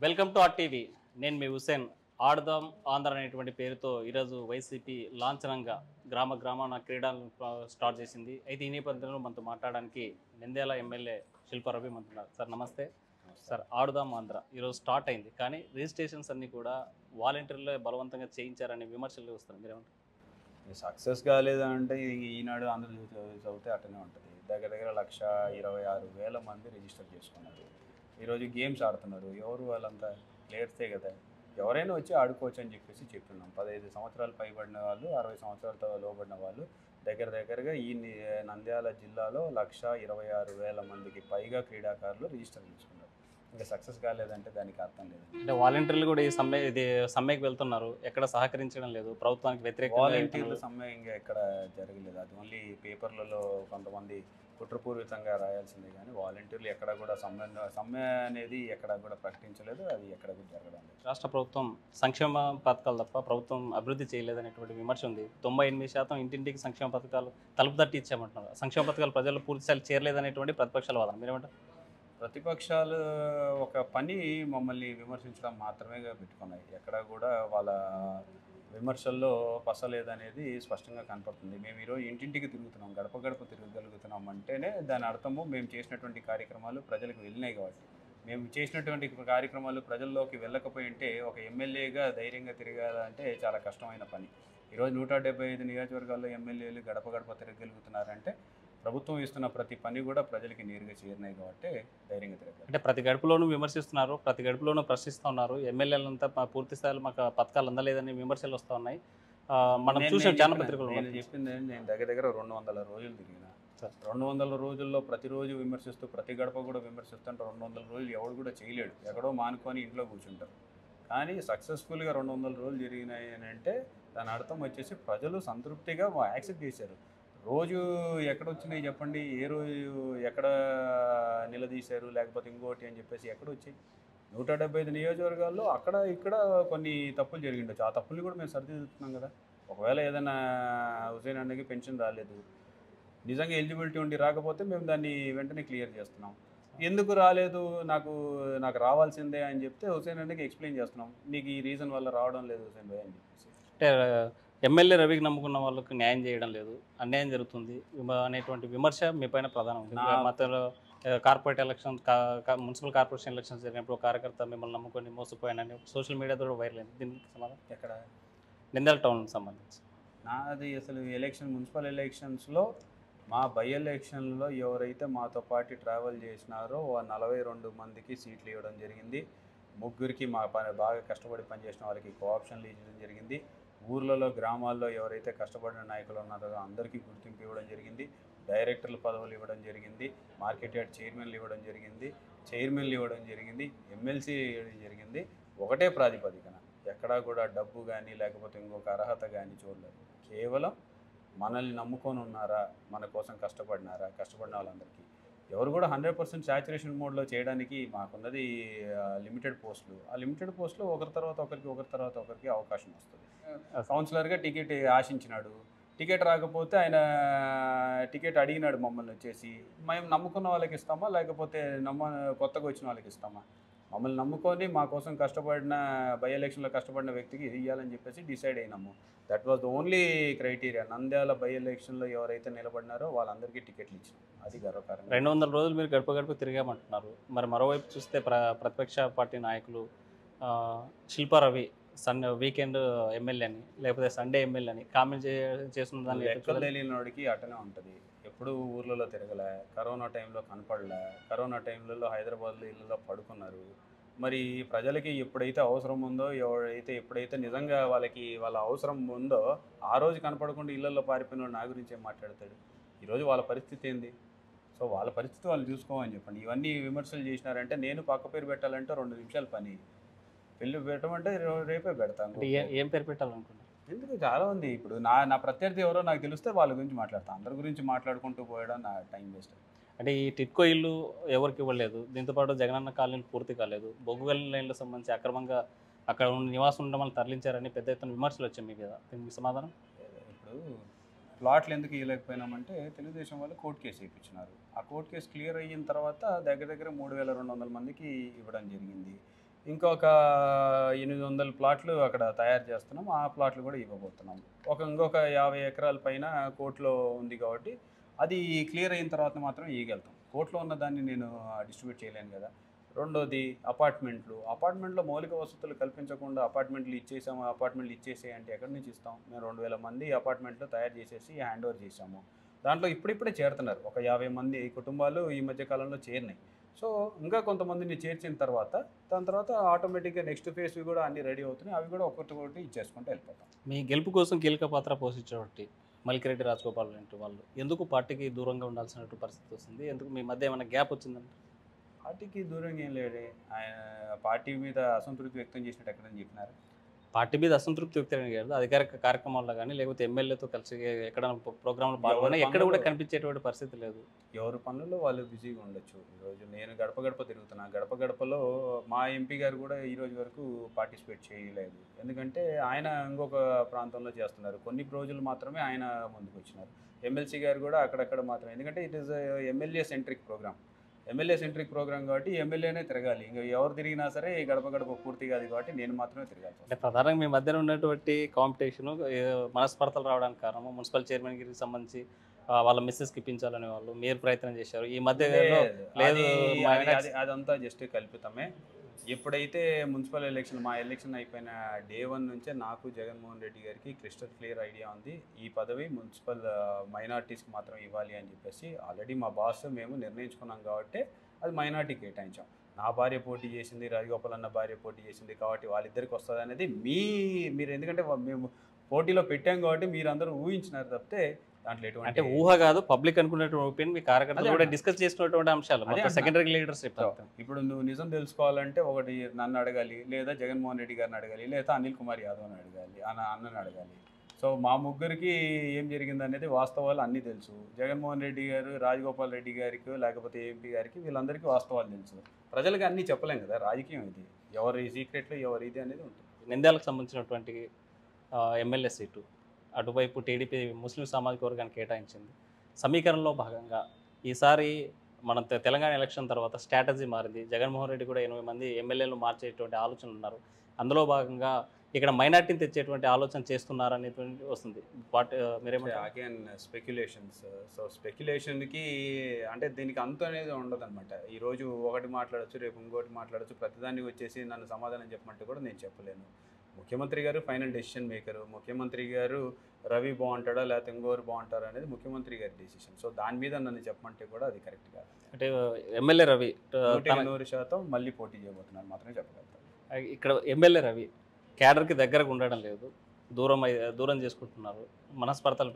Welcome to RTV. నేను మీ హుసేన్. ఆడదాం ఆంధ్ర అనేటువంటి పేరుతో ఈరోజు వైసీపీ లాంఛనంగా గ్రామాన క్రీడలను స్టార్ట్ చేసింది. అయితే ఈ నేపథ్యంలో మనతో మాట్లాడడానికి నంద్యాల ఎమ్మెల్యే శిల్పారవి మనతున్నారు. సార్ నమస్తే. సార్, ఆడుదాం ఆంధ్ర ఈరోజు స్టార్ట్ అయింది, కానీ రిజిస్ట్రేషన్స్ అన్నీ కూడా వాలంటీర్లే బలవంతంగా చేయించారనే విమర్శలు వస్తున్నాయి. మీరేమంటారు? సక్సెస్ కాలేదంటే ఈనాడు ఆంధ్రజ్యోతి చదివితే అట్టనే ఉంటుంది. దగ్గర దగ్గర 1,26,000 మంది రిజిస్టర్ చేసుకున్నారు. ఈరోజు గేమ్స్ ఆడుతున్నారు. ఎవరు వాళ్ళంతా ప్లేయర్సే కదా. ఎవరైనా వచ్చి ఆడుకోవచ్చు అని చెప్తున్నాం. 15 సంవత్సరాలు పైబడిన వాళ్ళు, 60 సంవత్సరాలతో లోబడిన వాళ్ళు దగ్గరగా ఈ నంద్యాల జిల్లాలో 1,26,000 మందికి పైగా క్రీడాకారులు రిజిస్టర్ చేసుకున్నారు. ఇంకా సక్సెస్ కాలేదంటే దానికి అర్థం లేదు. అంటే వాలంటీర్లు కూడా ఈ సమ్మెకి వెళ్తున్నారు, ఎక్కడ సహకరించడం లేదు, ప్రభుత్వానికి వ్యతిరేకంగా. వాలంటీర్ల సమ్మె ఇంకా ఎక్కడ జరగలేదు. అది ఓన్లీ పేపర్లలో కొంతమంది కుట్రపూరితంగా రాయాల్సిందే, కానీ వాలంటీర్లు ఎక్కడ కూడా సమ్మె అనేది ఎక్కడ కూడా ప్రకటించలేదు. అది ఎక్కడ కూడా జరగడం లేదు. రాష్ట్ర ప్రభుత్వం సంక్షేమ పథకాలు తప్ప ప్రభుత్వం అభివృద్ధి చేయలేదనేటువంటి విమర్శ ఉంది. 98% ఇంటింటికి సంక్షేమ పథకాలు తలుపు తట్టి ఇచ్చామంటున్నారు. సంక్షేమ పథకాలు ప్రజల్లో పూర్తిస్థాయి చేరలేదనేటువంటి ప్రతిపక్షాల వాదన. మీరేమంటారు? ప్రతిపక్షాలు ఒక పని మమ్మల్ని విమర్శించడం మాత్రమే పెట్టుకున్నాయి. ఎక్కడ కూడా వాళ్ళ విమర్శల్లో పసలేదనేది స్పష్టంగా కనపడుతుంది. మేము ఈరోజు ఇంటింటికి తిరుగుతున్నాం, గడప తిరగగలుగుతున్నాం అంటేనే దాని అర్థము మేము చేసినటువంటి కార్యక్రమాలు ప్రజలకు వెళ్ళినాయి కాబట్టి. మేము చేసినటువంటి కార్యక్రమాలు ప్రజల్లోకి వెళ్ళకపోయి ఉంటే ఒక ఎమ్మెల్యేగా ధైర్యంగా తిరగాలంటే చాలా కష్టమైన పని. ఈరోజు 175 నియోజకవర్గాల్లో ఎమ్మెల్యేలు గడప తిరగగలుగుతున్నారంటే ప్రభుత్వం ఇస్తున్న ప్రతి పని కూడా ప్రజలకి నేరుగా చేరినాయి కాబట్టి ధైర్యంగా తిరగాలి. అంటే ప్రతి గడుపులోనూ విమర్శిస్తున్నారు, ప్రతి గడుపులోనూ ప్రశ్నిస్తున్నారు. ఎమ్మెల్యేలంతా పూర్తి స్థాయిలో మాకు పథకాలు అందలేదని విమర్శలు వస్తూ ఉన్నాయి. మనం చూసాం చాలా పత్రికలు. నేను చెప్పింది, నేను దగ్గర 200 రోజులు తిరిగిన. 200 రోజుల్లో ప్రతిరోజు విమర్శిస్తూ ప్రతి గడప కూడా విమర్శిస్తుంటే 200 రోజులు ఎవడు కూడా చేయలేడు. ఎక్కడో మానుకొని ఇంట్లో కూర్చుంటారు. కానీ సక్సెస్ఫుల్గా 200 రోజులు జరిగినాయి అని అంటే దాని అర్థం వచ్చేసి ప్రజలు సంతృప్తిగా యాక్సెప్ట్ చేశారు. రోజు ఎక్కడొచ్చినాయి చెప్పండి, ఏ రోజు ఎక్కడ నిలదీశారు లేకపోతే ఇంకోటి అని చెప్పేసి ఎక్కడొచ్చాయి? 175 నియోజకవర్గాల్లో అక్కడ ఇక్కడ కొన్ని తప్పులు జరిగిండొచ్చు. ఆ తప్పుల్ని కూడా మేము సరిదిద్దుతున్నాం కదా. ఒకవేళ ఏదైనా హుసేన్ అన్నకి పెన్షన్ రాలేదు, నిజంగా ఎలిజిబిలిటీ ఉండి రాకపోతే మేము దాన్ని వెంటనే క్లియర్ చేస్తున్నాం. ఎందుకు రాలేదు, నాకు రావాల్సిందే అని చెప్తే హుసేన్ అన్నకి ఎక్స్ప్లెయిన్ చేస్తున్నాం. నీకు ఈ రీజన్ వల్ల రావడం లేదు హుసేన్ భాయ్ అని చెప్పేసి. అంటే ఎమ్మెల్యే రవికి నమ్ముకున్న వాళ్ళకు న్యాయం చేయడం లేదు, అన్యాయం జరుగుతుంది అనేటువంటి విమర్శ మీ పైన ప్రధానం. మధ్యలో corporate election, municipal corporation elections జరిగినప్పుడు కార్యకర్త మిమ్మల్ని నమ్ముకొని మోసపోయానని సోషల్ మీడియా ద్వారా వైరల్ అయింది. దీనికి సమాధానం ఎక్కడ? నంద్యాల టౌన్ సంబంధించి నాది అసలు మున్సిపల్ ఎలక్షన్స్లో మా బై ఎలక్షన్లో ఎవరైతే మాతో పాటు ట్రావెల్ చేసినారో 42 మందికి సీట్లు ఇవ్వడం జరిగింది. 3కి మా బాగా కష్టపడి పనిచేసిన వాళ్ళకి కోఆప్షన్లు ఇవ్వడం జరిగింది. ఊర్లలో గ్రామాల్లో ఎవరైతే కష్టపడిన నాయకులు ఉన్నారో అందరికీ గుర్తింపు ఇవ్వడం జరిగింది. డైరెక్టర్ల పదవులు ఇవ్వడం జరిగింది. మార్కెట్ యార్డ్ చైర్మన్లు ఇవ్వడం జరిగింది. ఎమ్మెల్సీ ఇవ్వడం జరిగింది. ఒకటే ప్రాతిపదికన, ఎక్కడా కూడా డబ్బు కానీ లేకపోతే ఇంకొక అర్హత కానీ చూడలేదు. కేవలం మనల్ని నమ్ముకొని ఉన్నారా, మన కోసం కష్టపడిన వాళ్ళందరికీ. ఎవరు కూడా 100% సాచురేషన్ మోడ్లో చేయడానికి మాకున్నది లిమిటెడ్ పోస్టులు. ఆ లిమిటెడ్ పోస్టులో ఒకరి తర్వాత ఒకరికి అవకాశం వస్తుంది. కౌన్సిలర్గా టికెట్ ఆశించినాడు, టికెట్ రాకపోతే ఆయన టికెట్ అడిగినాడు మమ్మల్ని వచ్చేసి. మేము నమ్ముకున్న వాళ్ళకి ఇస్తామా లేకపోతే కొత్తగా వచ్చిన వాళ్ళకి ఇస్తామా? మమ్మల్ని నమ్ముకొని మా కోసం కష్టపడిన బై ఎలక్షన్లో కష్టపడిన వ్యక్తికి ఇది ఇవ్వాలని చెప్పేసి డిసైడ్ అయినాము. That was the only criteria. Nandyal by ఎలక్షన్లో ఎవరైతే నిలబడినారో వాళ్ళందరికీ టికెట్లు ఇచ్చినాం. అది గర్వకారణం. 200 రోజులు మీరు గడప తిరిగామంటున్నారు. మరి మరోవైపు చూస్తే ప్రతిపక్ష పార్టీ నాయకులు శిల్పారవి వీకెండ్ ఎమ్మెల్యే అని లేకపోతే సండే ఎమ్మెల్యే అని కామెంట్ చేస్తున్న దాన్ని లెక్కలు తెలియని వాడికి అటనే ఉంటుంది. ఎప్పుడు ఊర్లలో తిరగలే, కరోనా టైంలో కనపడలే, కరోనా టైంలలో హైదరాబాద్లో ఇళ్ళలో పడుకున్నారు. మరి ప్రజలకి ఎప్పుడైతే అవసరం ఉందో, ఎప్పుడైతే నిజంగా వాళ్ళ అవసరం ఉందో ఆ రోజు కనపడకుండా ఇళ్లలో పారిపోయిన నా గురించి ఏం మాట్లాడతాడు? ఈరోజు వాళ్ళ పరిస్థితి ఏంది? సో వాళ్ళ పరిస్థితి వాళ్ళు చూసుకోమని చెప్పండి. ఇవన్నీ విమర్శలు చేసినారంటే నేను పక్క పేరు పెట్టాలంటే 2 నిమిషాల పని. పెళ్ళి పెట్టమంటే రేపే పెడతాను. ఏం పేరు పెట్టాలనుకున్నారు? ఎందుకు చాలా ఉంది. ఇప్పుడు నా ప్రత్యర్థి ఎవరో నాకు తెలిస్తే వాళ్ళ గురించి మాట్లాడతాను. అందరి గురించి మాట్లాడుకుంటూ పోయడం నా టైం వేస్ట్. అంటే ఈ టిట్కో ఇల్లు ఎవరికి ఇవ్వలేదు, దీంతోపాటు జగనన్న కాలనీలు పూర్తి కాలేదు, బొగ్గుగల్లి లైన్లకు సంబంధించి అక్రమంగా అక్కడ నివాసం ఉండడం వల్ల తరలించారని పెద్ద ఎత్తున విమర్శలు వచ్చాయి మీ మీద. దీనికి సమాధానం? ఇప్పుడు ప్లాట్లు ఎందుకు ఇవ్వలేకపోయినామంటే తెలుగుదేశం వాళ్ళు కోర్టు కేసు వేయించినారు. ఆ కోర్టు కేసు క్లియర్ అయిన తర్వాత దగ్గర 3,200 మందికి ఇవ్వడం జరిగింది. ఇంకొక 800 ప్లాట్లు అక్కడ తయారు చేస్తున్నాం. ఆ ప్లాట్లు కూడా ఇవ్వబోతున్నాం. ఇంకొక 50 ఎకరాల పైన కోర్టులో ఉంది కాబట్టి అది క్లియర్ అయిన తర్వాత మాత్రం ఇయ్యగలుగుతాం. కోర్టులో ఉన్న దాన్ని నేను డిస్ట్రిబ్యూట్ చేయలేను కదా. రెండోది అపార్ట్మెంట్లో మౌలిక వసతులు కల్పించకుండా అపార్ట్మెంట్లు ఇచ్చేసేయి అంటే ఎక్కడి నుంచి ఇస్తాం? మేము 2000 మంది అపార్ట్మెంట్లు తయారు చేసేసి హ్యాండ్ ఓవర్ చేసాము. దాంట్లో ఇప్పుడిప్పుడే చేరుతున్నారు. ఒక 50 మంది కుటుంబాలు ఈ మధ్య కాలంలో చేరినాయి. సో ఇంకా కొంతమందిని చేర్చిన తర్వాత దాని తర్వాత ఆటోమేటిక్గా నెక్స్ట్ ఫేజ్ కూడా అన్ని రెడీ అవుతున్నాయి. అవి కూడా ఒక్కొక్కటి ఇచ్చేసుకుంటూ వెళ్ళిపోతాం. మీ గెలుపు కోసం కీలక పాత్ర పోషించేటువంటి మల్కిరెడ్డి రాజగోపాల్ లాంటి వాళ్ళు ఎందుకు పార్టీకి దూరంగా ఉండాల్సిన పరిస్థితి వస్తుంది? ఎందుకు మీ మధ్య ఏమైనా గ్యాప్ వచ్చిందంటే? పార్టీకి దూరంగా ఏం లేడే. ఆయన పార్టీ మీద అసంతృప్తి వ్యక్తం చేసినట్టు ఎక్కడని చెప్పినారు? పార్టీ మీద అసంతృప్తి వ్యక్తం కాదు, అధికారిక కార్యక్రమాల్లో కానీ లేకపోతే ఎమ్మెల్యేతో కలిసి ఎక్కడ ప్రోగ్రాంలు పాల్గొన్నా ఎక్కడ కూడా కనిపించేటువంటి పరిస్థితి లేదు. ఎవరి పనుల్లో వాళ్ళు బిజీగా ఉండొచ్చు. ఈరోజు నేను గడప గడప తిరుగుతున్నా. గడప గడపలో మా ఎంపీ గారు కూడా ఈరోజు వరకు పార్టిసిపేట్ చేయలేదు. ఎందుకంటే ఆయన ఇంకొక ప్రాంతంలో చేస్తున్నారు. కొన్ని రోజులు మాత్రమే ఆయన ముందుకు వచ్చినారు. ఎమ్మెల్సీ గారు కూడా అక్కడక్కడ మాత్రమే. ఎందుకంటే it is MLA centric programme కాబట్టి ఎమ్మెల్యేనే తిరగాలి. ఇంకా ఎవరు తిరిగినా సరే గడప గడప పూర్తి కాదు కాబట్టి నేను మాత్రమే తిరగాలి. అంటే ప్రధానంగా మీ మధ్యన ఉన్నటువంటి కాంపిటీషన్ మనస్పర్ధలు రావడానికి కారణం మున్సిపల్ చైర్మన్కి సంబంధించి వాళ్ళ మిస్సెస్కి ఇప్పించాలనే వాళ్ళు మీరు ప్రయత్నం చేశారు. ఈ మధ్య లేదు, అదంతా జస్ట్ కల్పితమే. ఎప్పుడైతే మున్సిపల్ మా ఎలక్షన్ అయిపోయిన డే 1 నుంచే నాకు జగన్మోహన్ రెడ్డి గారికి క్రిస్టల్ క్లియర్ ఐడియా ఉంది. ఈ పదవి మున్సిపల్ మైనార్టీస్కి మాత్రం ఇవ్వాలి అని చెప్పేసి ఆల్రెడీ మా బాస్ మేము నిర్ణయించుకున్నాం కాబట్టి అది మైనార్టీకి కేటాయించాం. నా భార్య పోటీ చేసింది, రాజగోపాల్ అన్న భార్య పోటీ చేసింది కాబట్టి వాళ్ళిద్దరికి వస్తుంది అనేది మీరు ఎందుకంటే మేము పోటీలో పెట్టాం కాబట్టి మీరందరూ ఊహించినారు తప్పితే దాంట్లో అంటే ఎటువంటి ఊహ కాదు, పబ్లిక్ అనుకున్నటువంటి ఒపీనియన్ మీ కార్యకర్తలు కూడా డిస్కస్ చేసినటువంటి అంశాలు సెకండరీ లీడర్స్. ఇప్పుడు నువ్వు నిజం తెలుసుకోవాలంటే ఒకటి నన్ను అడగాలి, లేదా జగన్మోహన్ రెడ్డి గారిని అడగాలి, లేదా అనిల్ కుమార్ యాదవ్ని అడగాలి, అన్నని అడగాలి. సో మా ముగ్గురికి ఏం జరిగింది అనేది వాస్తవాలు అన్నీ తెలుసు. జగన్మోహన్ రెడ్డి గారు, రాజగోపాల్ రెడ్డి గారికి, లేకపోతే ఎంపీ గారికి, వీళ్ళందరికీ వాస్తవాలు తెలుసు. ప్రజలకు అన్నీ చెప్పలేం కదా. రాజకీయం ఇది, ఎవరి సీక్రెట్లు ఎవరి ఇది అనేది ఉంటుంది. నింద్యాలకు సంబంధించినటువంటి ఎమ్మెల్యే సీటు అటువైపు టీడీపీ ముస్లిం సామాజిక వర్గానికి కేటాయించింది. సమీకరణలో భాగంగా ఈసారి మన తెలంగాణ ఎలక్షన్ తర్వాత స్ట్రాటజీ మారింది. జగన్మోహన్ రెడ్డి కూడా 8 మంది ఎమ్మెల్యేలు మార్చేటువంటి ఆలోచనలు ఉన్నారు. అందులో భాగంగా ఇక్కడ మైనార్టీని తెచ్చేటువంటి ఆలోచన చేస్తున్నారనేటువంటి వస్తుంది. బట్ మీరేమంటారు? Again speculations. సో స్పెక్యులేషన్కి అంటే దీనికి అంతు అనేది ఉండదు అనమాట. ఈరోజు ఒకటి మాట్లాడచ్చు, రేపు ఇంకోటి మాట్లాడచ్చు. ప్రతిదాన్ని వచ్చేసి నన్ను సమాధానం చెప్పమంటే కూడా నేను చెప్పలేను. ముఖ్యమంత్రి గారు ఫైనల్ డెసిషన్ మేకరు. ముఖ్యమంత్రి గారు రవి బాగుంటాడా లేకపోతే ఇంకోరు బాగుంటారా అనేది ముఖ్యమంత్రి గారి డెసిషన్. సో దాని మీద నన్ను చెప్పమంటే కూడా అది కరెక్ట్ కాదు. అంటే ఎమ్మెల్యే రవి 100% మళ్ళీ పోటీ చేయబోతున్నాను మాత్రమే చెప్పగలుగుతాను. ఇక్కడ ఎమ్మెల్యే రవి క్యాడర్కి దగ్గరకు ఉండడం లేదు, దూరం చేసుకుంటున్నారు. మనస్పర్ధలు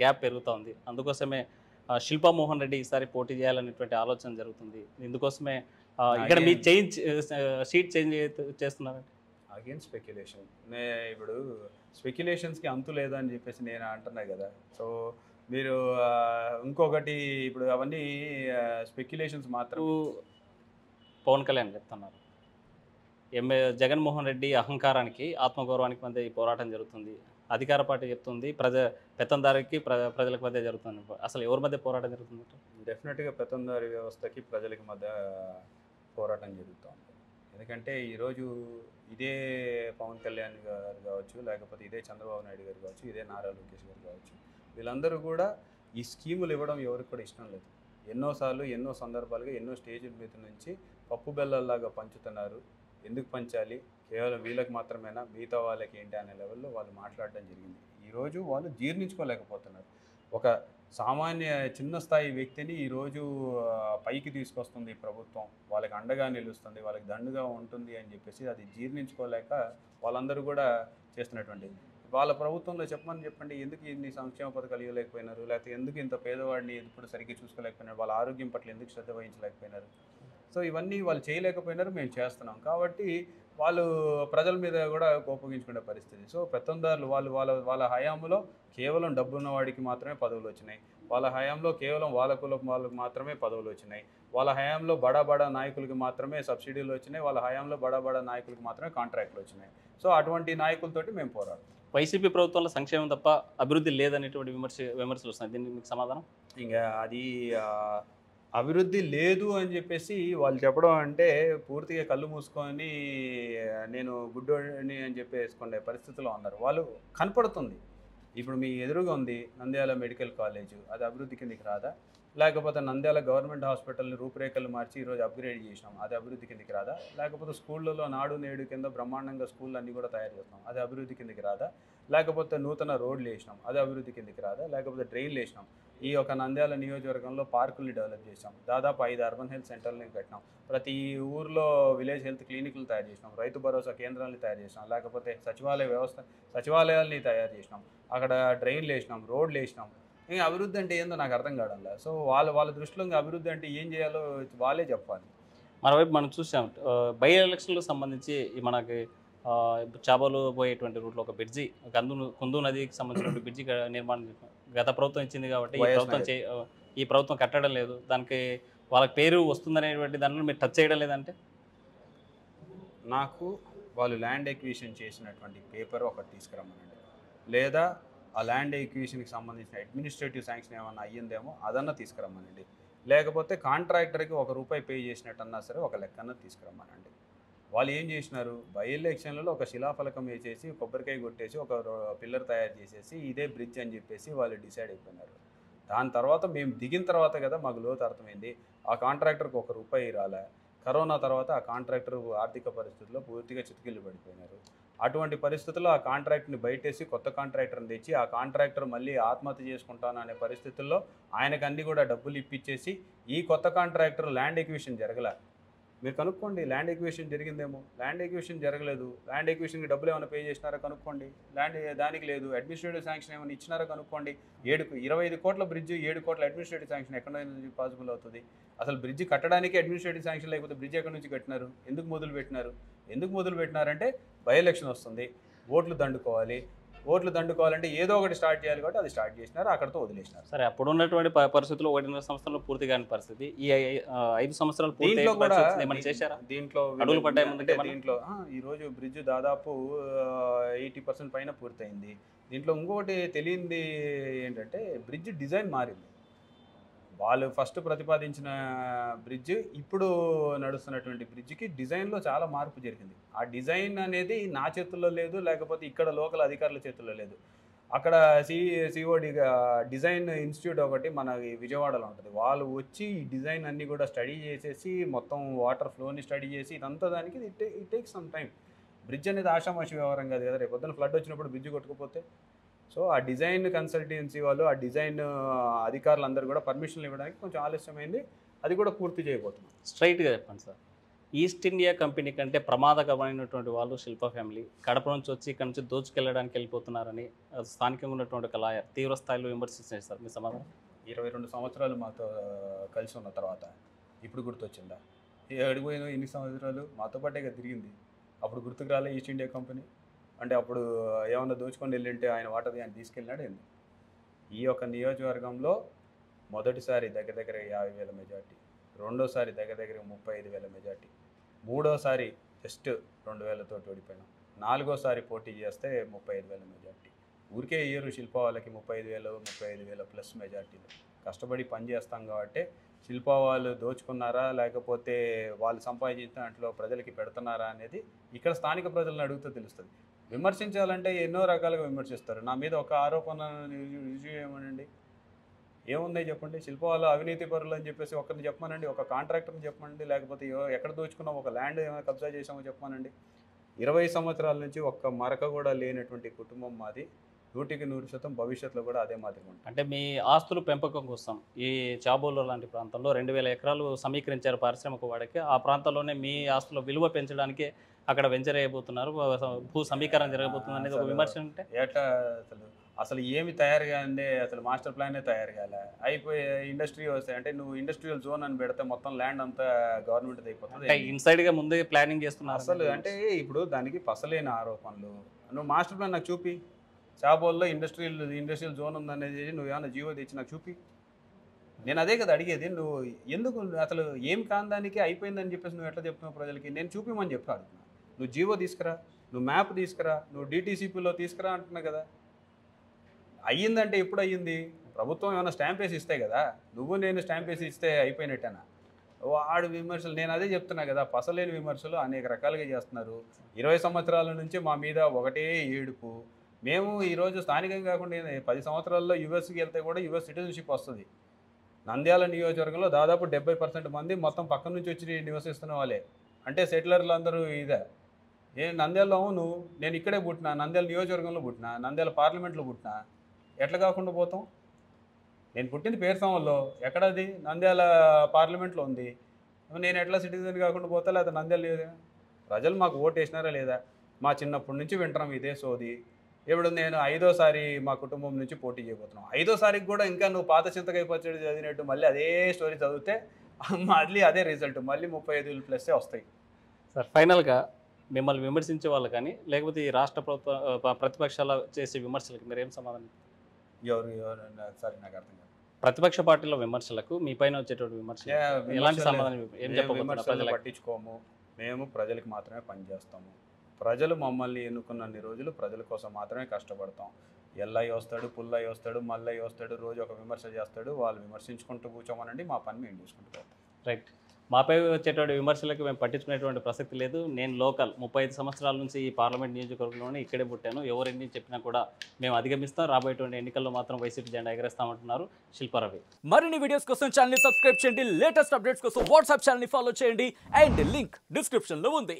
గ్యాప్ పెరుగుతూ ఉంది. అందుకోసమే శిల్పా మోహన్ రెడ్డి ఈసారి పోటీ చేయాలనేటువంటి ఆలోచన జరుగుతుంది. ఇందుకోసమే ఇక్కడ మీ సీట్ చేంజ్ చేస్తున్నారంటే అగైన్ స్పెక్యులేషన్. ఇప్పుడు స్పెక్యులేషన్స్కి అంతు లేదా అని చెప్పేసి నేను అంటున్నా కదా. సో మీరు ఇంకొకటి ఇప్పుడు అవన్నీ స్పెక్యులేషన్స్ మాత్రం. పవన్ కళ్యాణ్ చెప్తున్నారు జగన్మోహన్ రెడ్డి అహంకారానికి ఆత్మగౌరవానికి మధ్య ఈ పోరాటం జరుగుతుంది. అధికార పార్టీ చెప్తుంది పెత్తందారికి ప్రజలకు మధ్య జరుగుతుంది. అసలు ఎవరి మధ్య పోరాటం జరుగుతుంది? డెఫినెట్గా పెత్తందారి వ్యవస్థకి ప్రజలకి మధ్య పోరాటం జరుగుతుంది. ఎందుకంటే ఈరోజు ఇదే పవన్ కళ్యాణ్ గారు కావచ్చు, లేకపోతే ఇదే చంద్రబాబు నాయుడు గారు కావచ్చు, ఇదే నారా లోకేష్ గారు కావచ్చు, వీళ్ళందరూ కూడా ఈ స్కీములు ఇవ్వడం ఎవరికి కూడా ఇష్టం లేదు. ఎన్నోసార్లు ఎన్నో సందర్భాలుగా ఎన్నో స్టేజ్ల మీద నుంచి పప్పు బెల్లల్లాగా పంచుతున్నారు. ఎందుకు పంచాలి, కేవలం వీళ్ళకి మాత్రమేనా, మిగతా వాళ్ళకి ఏంటి అనే లెవెల్లో వాళ్ళు మాట్లాడడం జరిగింది. ఈరోజు వాళ్ళు జీర్ణించుకోలేకపోతున్నారు. ఒక సామాన్య చిన్న స్థాయి వ్యక్తిని ఈరోజు పైకి తీసుకొస్తుంది ప్రభుత్వం, వాళ్ళకి అండగా నిలుస్తుంది, వాళ్ళకి దండుగా ఉంటుంది అని చెప్పేసి అది జీర్ణించుకోలేక వాళ్ళందరూ కూడా చేస్తున్నటువంటి వాళ్ళ ప్రభుత్వంలో చెప్పండి ఎందుకు ఇన్ని సంక్షేమ పథకాలు ఇవ్వలేకపోయినారు, లేకపోతే ఎందుకు ఇంత పేదవాడిని ఇప్పుడు సరిగ్గా చూసుకోలేకపోయినారు, వాళ్ళ ఆరోగ్యం పట్ల ఎందుకు శ్రద్ధ వహించలేకపోయినారు. సో ఇవన్నీ వాళ్ళు చేయలేకపోయినారు, మేము చేస్తున్నాం కాబట్టి వాళ్ళు ప్రజల మీద కూడా కోపగించుకునే పరిస్థితి. సో పెత్తందారులు వాళ్ళ హయాంలో కేవలం డబ్బున్న వాడికి మాత్రమే పదవులు వచ్చినాయి. వాళ్ళ హయాంలో కేవలం వాళ్ళ కులం వాళ్ళకి మాత్రమే పదవులు వచ్చినాయి. వాళ్ళ హయాంలో బడా నాయకులకి మాత్రమే సబ్సిడీలు వచ్చినాయి. వాళ్ళ హయాంలో బడా నాయకులకి మాత్రమే కాంట్రాక్ట్లు వచ్చినాయి. సో అటువంటి నాయకులతోటి మేము పోరాడుతాం. వైసీపీ ప్రభుత్వంలో సంక్షేమం తప్ప అభివృద్ధి లేదనేటువంటి విమర్శలు వస్తున్నాయి. దీనికి మీకు సమాధానం? ఇంకా అది అభివృద్ధి లేదు అని చెప్పేసి వాళ్ళు చెప్పడం అంటే పూర్తిగా కళ్ళు మూసుకొని నేను గుడ్డోడిని అని చెప్పేసుకునే పరిస్థితిలో ఉన్నారు. వాళ్ళు కనపడుతుంది. ఇప్పుడు మీ ఎదురుగా ఉంది నంద్యాల మెడికల్ కాలేజు. అది అభివృద్ధి కిందకి రాదా? లేకపోతే నంద్యాల గవర్నమెంట్ హాస్పిటల్‌ని రూపురేఖలు మార్చి ఈరోజు అప్‌గ్రేడ్ చేసినాం. అది అభివృద్ధి కిందకి రాదా? లేకపోతే స్కూళ్ళలో నాడు నేడు కింద బ్రహ్మాండంగా స్కూళ్ళన్నీ కూడా తయారు చేస్తున్నాం. అది అభివృద్ధి కిందకి రాదా? లేకపోతే నూతన రోడ్లు ఏసినాం. అది అభివృద్ధి కిందకి రాదా? లేకపోతే డ్రైన్లు ఏసినాం. ఈ యొక్క నంద్యాల నియోజకవర్గంలో పార్కుల్ని డెవలప్ చేసాం. దాదాపు 5 అర్బన్ హెల్త్ సెంటర్‌లని కట్టినాం. ప్రతి ఊర్లో విలేజ్ హెల్త్ క్లినిక్‌లు తయారు చేసినాం. రైతు భరోసా కేంద్రాలను తయారు చేసినాం. లేకపోతే సచివాలయాల్ని తయారు చేసినాం. అక్కడ డ్రైన్లు ఏసినాం, రోడ్లు ఏసినాం. ఇంక అభివృద్ధి అంటే ఏందో నాకు అర్థం కావడంలా. సో వాళ్ళ దృష్టిలో ఇంక అభివృద్ధి అంటే ఏం చేయాలో వాళ్ళే చెప్పాలి. మరోవైపు మనం చూసాం బై ఎలక్షన్లకు సంబంధించి ఈ మనకి చాబోలు పోయేటువంటి రూట్లో ఒక బ్రిడ్జి కుందు నదికి సంబంధించిన బ్రిడ్జి నిర్మాణం గత ప్రభుత్వం ఇచ్చింది కాబట్టి ఈ ప్రభుత్వం కట్టడం లేదు. దానికి వాళ్ళకి పేరు వస్తుందనేటువంటి దానిలో మీరు టచ్ చేయడం లేదంటే నాకు వాళ్ళు ల్యాండ్ ఎక్విజిషన్ చేసినటువంటి పేపర్ ఒకటి తీసుకురమ్మనండి, లేదా ఆ ల్యాండ్ ఎక్విజిషన్కి సంబంధించిన అడ్మినిస్ట్రేటివ్ శాంక్షన్ ఏమన్నా అయ్యిందేమో అదన్నా తీసుకురమ్మనండి. లేకపోతే కాంట్రాక్టర్కి ₹1 పే చేసినట్టన్నా సరే ఒక లెక్కన్నా తీసుకురమ్మనండి. వాళ్ళు ఏం చేసినారు? బై ఎలక్షన్లలో ఒక శిలాఫలకం వేసేసి కొబ్బరికాయ కొట్టేసి ఒక పిల్లర్ తయారు చేసేసి ఇదే బ్రిడ్జ్ అని చెప్పేసి వాళ్ళు డిసైడ్ అయిపోయినారు. దాని తర్వాత మేము దిగిన తర్వాత కదా మాకు లోతు అర్థమైంది. ఆ కాంట్రాక్టర్కి ₹1 రాలే. కరోనా తర్వాత ఆ కాంట్రాక్టర్ ఆర్థిక పరిస్థితుల్లో పూర్తిగా చితికిల్లు పడిపోయినారు. అటువంటి పరిస్థితుల్లో ఆ కాంట్రాక్ట్ని బయటేసి కొత్త కాంట్రాక్టర్ని తెచ్చి ఆ కాంట్రాక్టర్ మళ్ళీ ఆత్మహత్య చేసుకుంటాను అనే పరిస్థితుల్లో ఆయనకు అన్ని కూడా డబ్బులు ఇప్పించేసి ఈ కొత్త కాంట్రాక్టర్ ల్యాండ్ ఎక్విజిషన్ జరగలే. మీరు కనుక్కోండి, ల్యాండ్ ఎక్విజిషన్ జరిగిందేమో. ల్యాండ్ ఎక్విజిషన్ జరగలేదు. ల్యాండ్ ఎక్విజిషన్కి డబ్బులు ఏమైనా పే చేసినారా కనుక్కోండి. దానికి లేదు. అడ్మినిస్ట్రేటివ్ శాంక్షన్ ఏమైనా ఇచ్చినారా కనుక్కోండి. 25 కోట్ల బ్రిడ్జ్, 7 కోట్ల అడ్మినిస్ట్రేటివ్ శాంక్షన్ ఎక్కడ నుంచి పాసిబుల్ అవుతుంది? అసలు బ్రిడ్జ్ కట్టడానికి అడ్మినిస్ట్రేటివ్ శాంక్షన్ లేకపోతే బ్రిడ్జ్ ఎక్కడి నుంచి కట్టినారు? ఎందుకు మొదలు పెట్టినారంటే బై ఎలక్షన్ వస్తుంది, ఓట్లు దండుకోవాలంటే ఏదో ఒకటి స్టార్ట్ చేయాలి కాబట్టి అది స్టార్ట్ చేసినారు, అక్కడితో వదిలేసినారు. సరే, అప్పుడు ఉన్నటువంటి పరిస్థితుల్లో 1.5 సంవత్సరంలో పూర్తి కాని పరిస్థితి. ఈ 5 సంవత్సరాలు దీంట్లో కూడా చేశారా? దీంట్లో అడుగులు పడ్డాయి ముందుకే. దీంట్లో ఈరోజు బ్రిడ్జ్ దాదాపు 80% పైన పూర్తయింది. దీంట్లో ఇంకొకటి తెలియంది ఏంటంటే బ్రిడ్జ్ డిజైన్ మారింది. వాళ్ళు ఫస్ట్ ప్రతిపాదించిన బ్రిడ్జ్ ఇప్పుడు నడుస్తున్నటువంటి బ్రిడ్జ్కి డిజైన్లో చాలా మార్పు జరిగింది. ఆ డిజైన్ అనేది నా చేతుల్లో లేదు, లేకపోతే ఇక్కడ లోకల్ అధికారుల చేతుల్లో లేదు. అక్కడ సిఓడి డిజైన్ ఇన్స్టిట్యూట్ ఒకటి మన విజయవాడలో ఉంటుంది. వాళ్ళు వచ్చి ఈ డిజైన్ అన్నీ కూడా స్టడీ చేసేసి మొత్తం వాటర్ ఫ్లోని స్టడీ చేసి ఇదంతా దానికి it takes some time. Bridge అనేది ఆషామాషి వ్యవహారం కాదు కదా. రేపు పొద్దున ఫ్లడ్ వచ్చినప్పుడు బ్రిడ్జ్ కొట్టుకుపోతే. సో ఆ డిజైన్ కన్సల్టెన్సీ వాళ్ళు, ఆ డిజైన్ అధికారులు అందరూ కూడా పర్మిషన్లు ఇవ్వడానికి కొంచెం ఆలస్యమైంది. అది కూడా పూర్తి చేయబోతున్నాం. స్ట్రైట్గా చెప్పండి సార్, ఈస్ట్ ఇండియా కంపెనీ కంటే ప్రమాదకరమైనటువంటి వాళ్ళు శిల్ప ఫ్యామిలీ కడప నుంచి వచ్చి ఇక్కడ నుంచి దోచుకెళ్ళడానికి వెళ్ళిపోతున్నారని స్థానికంగా ఉన్నటువంటి ఒక లాయర్ తీవ్ర స్థాయిలో విమర్శించారు సార్. మీ సమాధానం? 22 సంవత్సరాలు మాతో కలిసి ఉన్న తర్వాత ఇప్పుడు గుర్తొచ్చిందా? అడిగిపోయిన ఇన్ని సంవత్సరాలు మాతో పాటే తిరిగింది. అప్పుడు గుర్తుకు రాలే ఈస్ట్ ఇండియా కంపెనీ అంటే? అప్పుడు ఏమన్నా దోచుకొని వెళ్ళింటే ఆయన వాటది ఆయన తీసుకెళ్ళినాడు ఏంది? ఈ యొక్క నియోజకవర్గంలో మొదటిసారి దగ్గర 50,000 మెజార్టీ, రెండోసారి దగ్గర 35,000 మెజార్టీ, మూడోసారి జస్ట్ 2,000తో ఓడిపోయినాం, నాలుగోసారి పోటీ చేస్తే 35,000 మెజార్టీ. ఊరికే ఇయ్యరు శిల్ప వాళ్ళకి 35,000 ప్లస్ మెజార్టీలు. కష్టపడి పని చేస్తాం కాబట్టి శిల్ప వాళ్ళు దోచుకున్నారా లేకపోతే వాళ్ళు సంపాదించిన దాంట్లో ప్రజలకి పెడుతున్నారా అనేది ఇక్కడ స్థానిక ప్రజలను అడుగుతూ తెలుస్తుంది. విమర్శించాలంటే ఎన్నో రకాలుగా విమర్శిస్తారు. నా మీద ఒక ఆరోపణ రుజువు ఏమనండి, ఏముంది చెప్పండి? శిల్ప వాళ్ళు అవినీతి పరులు అని చెప్పేసి ఒకరిని చెప్పమనండి, ఒక కాంట్రాక్టర్ని చెప్పమండి, లేకపోతే ఎక్కడ దోచుకున్నాం, ఒక ల్యాండ్ ఏమైనా కబ్జా చేసామో చెప్పమనండి. 20 సంవత్సరాల నుంచి ఒక్క మరక కూడా లేనటువంటి కుటుంబం మాది. 100% భవిష్యత్తులో కూడా అదే మాదిరి ఉంటుంది. అంటే మీ ఆస్తుల పెంపకం కోసం ఈ చాబోలు లాంటి ప్రాంతంలో 2,000 ఎకరాలు సమీకరించారు పారిశ్రామిక వాడికి. ఆ ప్రాంతంలోనే మీ ఆస్తుల విలువ పెంచడానికి అక్కడ వెంచర్ అయిపోతున్నారు, భూ సమీకరణ జరగబోతుంది అనేది ఒక విమర్శ. అంటే ఎట్లా అసలు ఏమి తయారు కాదే, అసలు మాస్టర్ ప్లానే తయారు కాలే, అయిపోయి ఇండస్ట్రీ వస్తాయి అంటే నువ్వు ఇండస్ట్రియల్ జోన్ అని పెడితే మొత్తం ల్యాండ్ అంతా గవర్నమెంట్ అయిపోతుంది. ఇన్సైడ్గా ముందే ప్లానింగ్ చేస్తున్నారు అసలు. అంటే ఇప్పుడు దానికి పసలేని ఆరోపణలు. నువ్వు మాస్టర్ ప్లాన్ నాకు చూపి, చాబోల్లో ఇండస్ట్రియల్ జోన్ ఉందనేది నువ్వు ఏమైనా జీవో తెచ్చి నాకు చూపి. నేను అదే కదా అడిగేది. నువ్వు ఎందుకు అసలు ఏం కాందానికి అయిపోయిందని చెప్పేసి నువ్వు ఎట్లా చెప్తున్నావు ప్రజలకి? నేను చూపిమని చెప్పాను. నువ్వు జీవో తీసుకురా, నువ్వు మ్యాప్ తీసుకురా, నువ్వు డిటీసీపీలో తీసుకురా అంటున్నావు కదా. అయ్యిందంటే ఎప్పుడు అయ్యింది? ప్రభుత్వం ఏమైనా స్టాంప్ వేసి ఇస్తే కదా, నువ్వు నేను స్టాంప్ వేసి ఇస్తే అయిపోయినట్టేనా? వాడు విమర్శలు, నేను అదే చెప్తున్నా కదా, పసలేని విమర్శలు అనేక రకాలుగా చేస్తున్నారు. 20 సంవత్సరాల నుంచి మా మీద ఒకటే ఏడుపు. మేము ఈరోజు స్థానికంగా కాకుండా 10 సంవత్సరాల్లో యూఎస్కి వెళ్తే కూడా యూఎస్ సిటిజన్షిప్ వస్తుంది. నంద్యాల నియోజకవర్గంలో దాదాపు 70% మంది మొత్తం పక్క నుంచి వచ్చి నివసిస్తున్న వాళ్ళే. అంటే సెటిలర్లు అందరూ ఇదే. నంద్యాలలో అవును, నేను ఇక్కడే పుట్టినా, నంద్యాల నియోజకవర్గంలో పుట్టినా, నంద్యాల పార్లమెంట్లో పుట్టినా, ఎట్లా కాకుండా పోతాం? నేను పుట్టింది పేరుసామల్లో, ఎక్కడది? నంద్యాల పార్లమెంట్లో ఉంది. నేను ఎట్లా సిటిజన్ కాకుండా పోతా? లేదా నంద్యాల ప్రజలు మాకు ఓటు వేసినారా లేదా? మా చిన్నప్పటి నుంచి వింటాం ఇదే సోది. ఇప్పుడు నేను 5వ సారి మా కుటుంబం నుంచి పోటీ చేయబోతున్నాం. 5వ సారికి కూడా ఇంకా నువ్వు పాత చింతకాయ పచ్చడి చదివినట్టు మళ్ళీ అదే స్టోరీ చదివితే మళ్ళీ అదే రిజల్ట్, మళ్ళీ 35+ వస్తాయి. సార్ ఫైనల్గా మిమ్మల్ని విమర్శించే వాళ్ళు కానీ లేకపోతే ఈ రాష్ట్ర ప్రతిపక్షాలు చేసే విమర్శలకు మీరు ఏం సమాధానం? ఎవరు సరే నాకు అర్థం కాదు. ప్రతిపక్ష పార్టీల విమర్శలకు మీ పైన వచ్చేటువంటి విమర్శలు ఎలాంటి సమాధానం ఏం విమర్శలు పట్టించుకోము. మేము ప్రజలకు మాత్రమే పనిచేస్తాము. ప్రజలు మమ్మల్ని ఎన్నుకున్నన్ని రోజులు ప్రజల కోసం మాత్రమే కష్టపడతాం. ఎల్లయ్య వస్తాడు, పుల్లయ్య వస్తాడు, మల్లయ్య వస్తాడు, రోజు ఒక విమర్శ చేస్తాడు. వాళ్ళు విమర్శించుకుంటూ కూర్చోమనండి, మా పని మేము చూసుకుంటూ. రైట్. మాపై వచ్చేటువంటి విమర్శలకు మేము పట్టించుకునేటువంటి ప్రసక్తి లేదు. నేను లోకల్ 35 సంవత్సరాల నుంచి ఈ పార్లమెంట్ నియోజకవర్గంలోనే ఇక్కడే పుట్టాను. ఎవరెన్ని చెప్పినా కూడా మేము అధిగమిస్తాం. రాబోయేటువంటి ఎన్నికల్లో మాత్రం వైసీపీ జెండా ఎగరేస్తామంటున్నారు శిల్పారవి. మరిన్ని వీడియోస్ కోసం ఛానల్ సబ్స్క్రైబ్ చేయండి. లేటెస్ట్ అప్డేట్స్ కోసం వాట్సాప్ ఛానల్ ఫాలో చేయండి. అండ్ లింక్ డిస్క్రిప్షన్లో ఉంది.